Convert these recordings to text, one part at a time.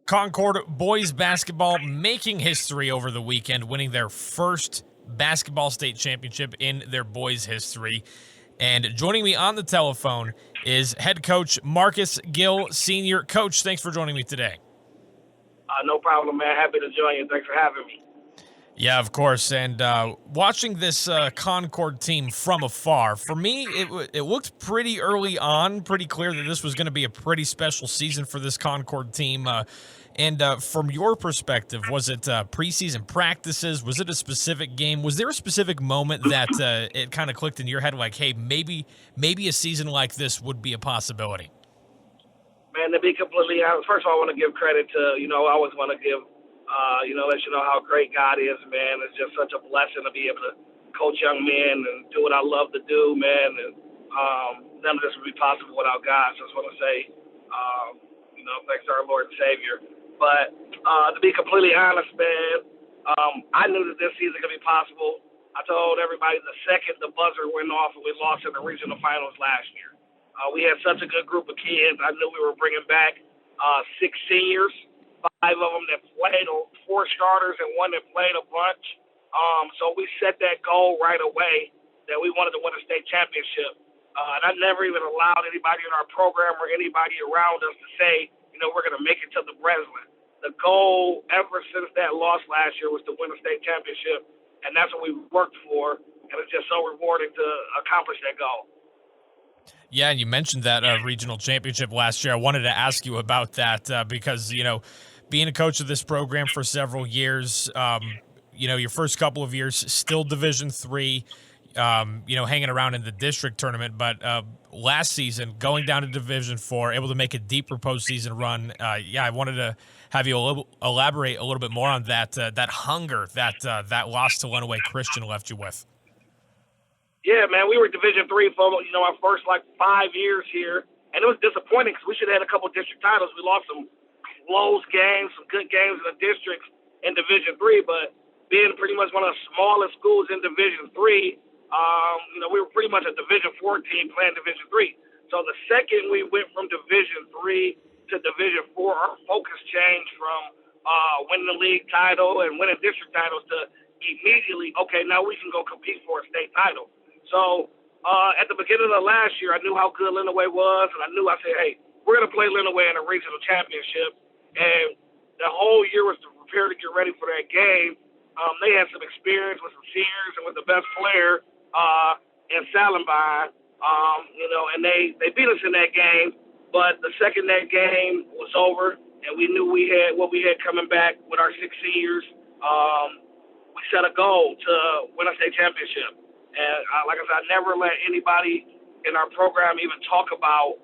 Concord boys basketball making history over the weekend, winning their first basketball state championship in their boys' history. And joining me on the telephone is head coach Marcus Gill Sr. Coach, thanks for joining me today. No problem, man. Happy to join you. Thanks for having me. Yeah, of course. And watching this Concord team from afar, for me, it looked pretty early on, pretty clear that this was going to be a pretty special season for this Concord team. And from your perspective, was it preseason practices? Was it a specific game? Was there a specific moment that it kind of clicked in your head, like, hey, maybe a season like this would be a possibility? Man, to be completely honest, first of all, I want to give credit to, I always want to give, let you know how great God is, man. It's just such a blessing to be able to coach young men and do what I love to do, man. And none of this would be possible without God. So I just want to say, thanks to our Lord and Savior. But to be completely honest, man, I knew that this season could be possible. I told everybody the second the buzzer went off and we lost in the regional finals last year. We had such a good group of kids. I knew we were bringing back 6 seniors, 5 of them that played, 4 starters, and 1 that played a bunch. So we set that goal right away that we wanted to win a state championship. And I never even allowed anybody in our program or anybody around us to say, we're going to make it to the Breslin. The goal ever since that loss last year was to win a state championship, and that's what we worked for, and it's just so rewarding to accomplish that goal. Yeah, and you mentioned that regional championship last year. I wanted to ask you about that because, being a coach of this program for several years, your first couple of years still Division III, hanging around in the district tournament, but last season going down to Division IV, able to make a deeper postseason run. I wanted to have you elaborate a little bit more on that hunger that loss to Lenawee Christian left you with. Yeah, man, we were Division III for our first 5 years here, and it was disappointing because we should have had a couple district titles. We lost some close games, some good games in the districts in Division III, but being pretty much one of the smallest schools in Division III, we were pretty much a Division IV team playing Division III. So the second we went from Division III to Division IV, our focus changed from winning the league title and winning district titles to immediately, okay, now we can go compete for a state title. So at the beginning of last year, I knew how good Lenawee was, and I said, hey, we're going to play Lenawee in a regional championship. And the whole year was to prepare to get ready for that game. They had some experience with some seniors and with the best player in Salumbine, and they beat us in that game. But the second that game was over and we knew we had what we had coming back with our 6 seniors, we set a goal to win a state championship. And like I said, I never let anybody in our program even talk about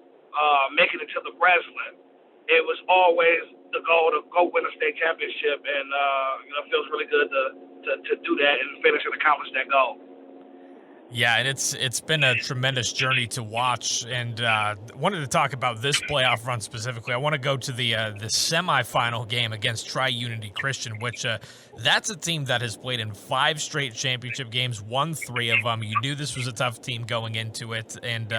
making it to the Breslin. It was always the goal to go win a state championship, and it feels really good to do that and finish and accomplish that goal. Yeah, and it's been a tremendous journey to watch, and wanted to talk about this playoff run specifically. I want to go to the semifinal game against Tri-Unity Christian, which that's a team that has played in 5 straight championship games, won 3 of them. You knew this was a tough team going into it, and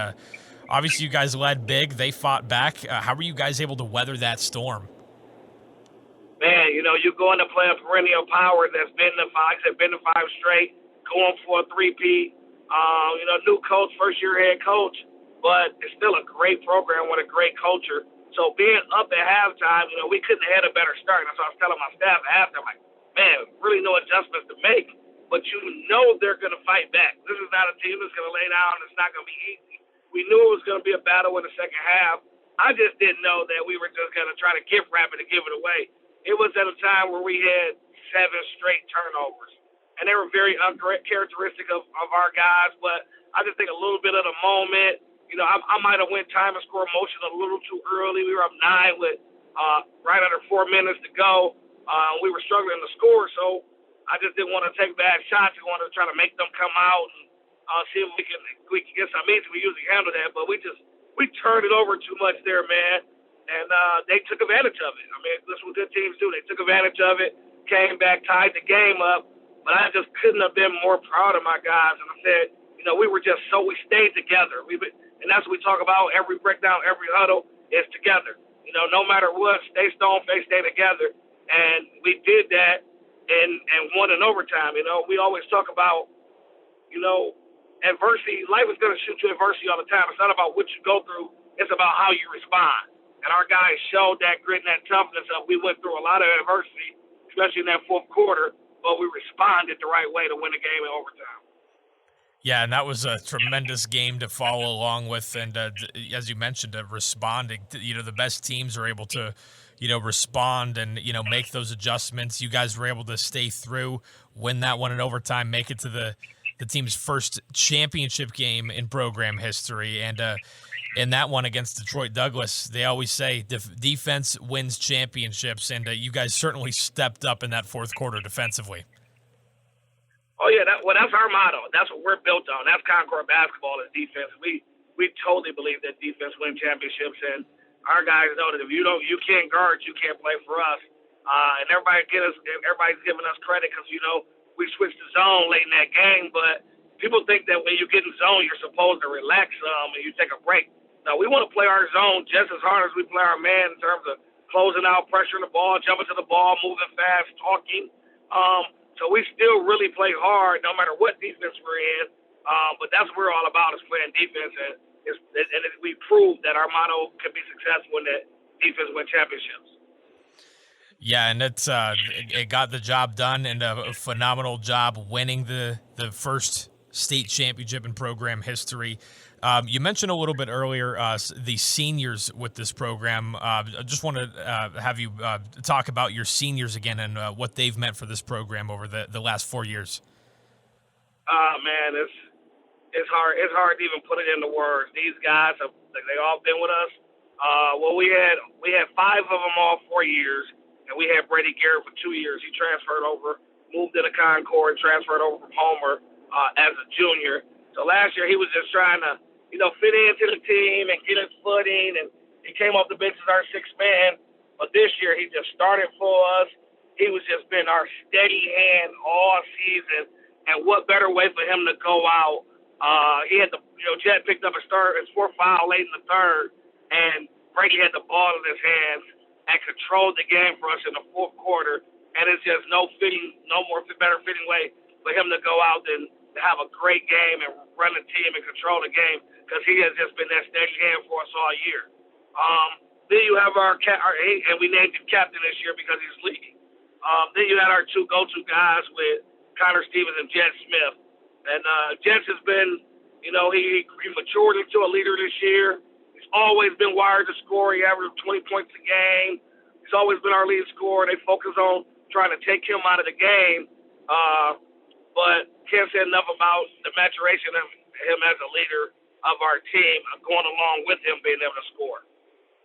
obviously you guys led big. They fought back. How were you guys able to weather that storm? Man, you go in to play a perennial power that's been to 5 straight, going for a three-peat. New coach, first-year head coach, but it's still a great program with a great culture. So being up at halftime, we couldn't have had a better start. That's what I was telling my staff at halftime, like, man, really no adjustments to make, but they're going to fight back. This is not a team that's going to lay down. It's not going to be easy. We knew it was going to be a battle in the second half. I just didn't know that we were just going to try to gift wrap it and give it away. It was at a time where we had 7 straight turnovers. And they were very uncharacteristic of our guys, but I just think a little bit of the moment. I might have went time and score motion a little too early. We were up 9 with right under 4 minutes to go. We were struggling to score, so I just didn't want to take bad shots. We wanted to try to make them come out and see if we can get some easy. We usually handle that, but we turned it over too much there, man. And they took advantage of it. I mean, that's what good teams do. They took advantage of it, came back, tied the game up. But I just couldn't have been more proud of my guys. And I said, we stayed together. And that's what we talk about, every breakdown, every huddle is together. no matter what, stay stone face, stay together. And we did that and won in overtime. We always talk about, adversity. Life is going to shoot you adversity all the time. It's not about what you go through. It's about how you respond. And our guys showed that grit and that toughness. We went through a lot of adversity, especially in that fourth quarter, but we responded the right way to win the game in overtime. Yeah, and that was a tremendous game to follow along with. And as you mentioned, responding, the best teams are able to, respond and, make those adjustments. You guys were able to stay through, win that one in overtime, make it to the team's first championship game in program history. And in that one against Detroit Douglas, they always say defense wins championships. And you guys certainly stepped up in that fourth quarter defensively. Oh, yeah, that's our motto. That's what we're built on. That's Concord basketball is defense. We totally believe that defense wins championships, and our guys know that if you can't guard, you can't play for us. And everybody's giving us credit because, we switched the zone late in that game, but people think that when you get in zone, you're supposed to relax and you take a break. No, we want to play our zone just as hard as we play our man in terms of closing out, pressuring the ball, jumping to the ball, moving fast, talking. So we still really play hard no matter what defense we're in. But that's what we're all about is playing defense. And we proved that our motto can be successful in that defense win championships. Yeah, and it got the job done and a phenomenal job winning the first state championship in program history. You mentioned a little bit earlier the seniors with this program. I just want to have you talk about your seniors again and what they've meant for this program over the last 4 years. Man, it's hard. It's hard to even put it into words. These guys they all been with us. We had 5 of them all 4 years, and we had Brady Garrett for 2 years. He transferred over, moved into Concord, transferred over from Homer as a junior. So last year he was just trying to fit into the team and get his footing, and he came off the bench as our 6th man. But this year, he just started for us. He was just been our steady hand all season, and what better way for him to go out? He had Jet picked up his 4th foul late in the third, and Brady had the ball in his hands and controlled the game for us in the fourth quarter. And it's just no more better fitting way for him to go out than to have a great game and run the team and control the game, because he has just been that steady hand for us all year. Then you have and we named him captain this year because he's leading. Then you had our 2 go-to guys with Connor Stevens and Jet Smith. And Jet has been, he matured into a leader this year. He's always been wired to score. He averaged 20 points a game. He's always been our lead scorer. They focus on trying to take him out of the game. But can't say enough about the maturation of him as a leader of our team, going along with him being able to score.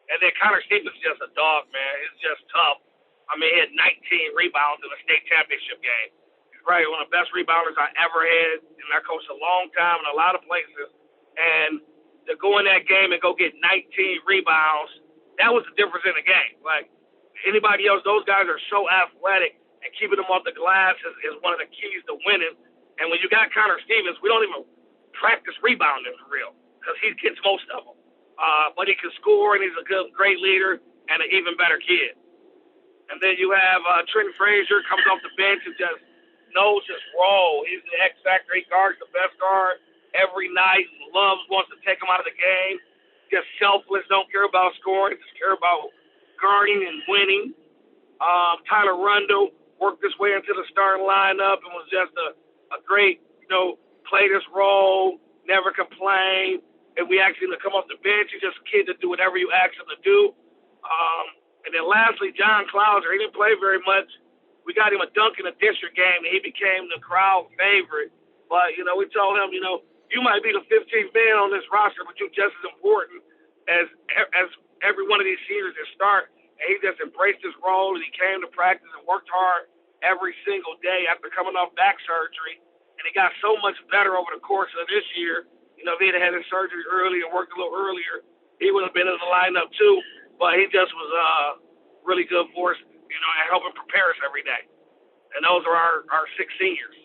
And then Connor Stevens is just a dog, man. He's just tough. I mean, he had 19 rebounds in a state championship game. He's probably one of the best rebounders I ever had, and I coached a long time in a lot of places. And to go in that game and go get 19 rebounds, that was the difference in the game. Like anybody else, those guys are so athletic, and keeping them off the glass is one of the keys to winning. And when you got Connor Stevens, we don't even practice rebounding for real because he gets most of them. But he can score, and he's a great leader and an even better kid. And then you have Trent Frazier comes off the bench and just knows his role. He's the X factor. He guards the best guard every night. Wants to take him out of the game. Just selfless, don't care about scoring, just care about guarding and winning. Tyler Rundle worked his way into the starting lineup and was just a great, played his role, never complained. And we asked him to come off the bench. He's just a kid to do whatever you ask him to do. And then lastly, John Clouser. He didn't play very much. We got him a dunk in a district game, and he became the crowd favorite. But, we told him, you might be the 15th man on this roster, but you're just as important as every one of these seniors that start. And he just embraced his role, and he came to practice and worked hard every single day after coming off back surgery. And he got so much better over the course of this year. If he had had his surgery early and worked a little earlier, he would have been in the lineup too. But he just was really good for us, and helping prepare us every day. And those are our 6 seniors.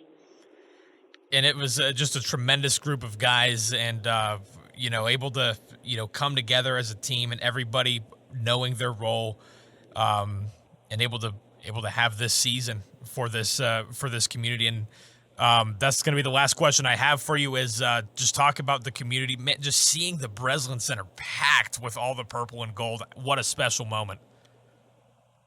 And it was just a tremendous group of guys and, able to, come together as a team, and everybody knowing their role, and able to have this season for this community. And that's going to be the last question I have for you is just talk about the community. Just seeing the Breslin Center packed with all the purple and gold. What a special moment.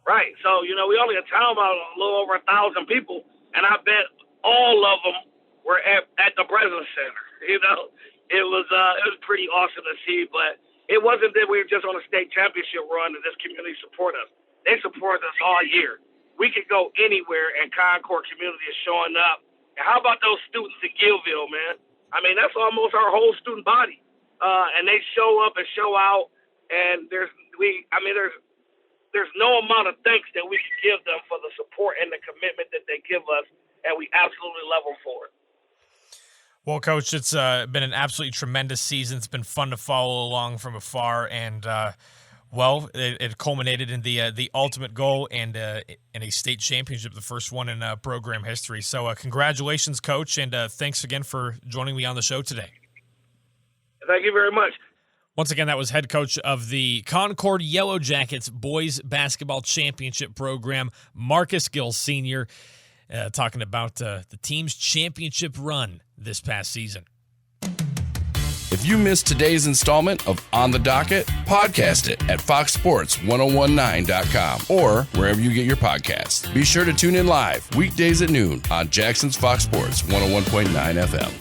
Right. So, we only had town about a little over 1,000 people, and I bet all of them were at the Breslin Center. It was pretty awesome to see, but it wasn't that we were just on a state championship run and this community support us. They support us all year. We could go anywhere, and Concord community is showing up. And how about those students in Gillville, man? I mean, that's almost our whole student body. And they show up and show out, and there's no amount of thanks that we can give them for the support and the commitment that they give us, and we absolutely love them for it. Well, Coach, it's been an absolutely tremendous season. It's been fun to follow along from afar, and it culminated in the ultimate goal and in a state championship, the first one in program history. So congratulations, Coach, and thanks again for joining me on the show today. Thank you very much. Once again, that was head coach of the Concord Yellow Jackets boys basketball championship program, Marcus Gill Sr., talking about the team's championship run this past season. If you missed today's installment of On the Docket, podcast it at foxsports1019.com or wherever you get your podcasts. Be sure to tune in live weekdays at noon on Jackson's Fox Sports 101.9 FM.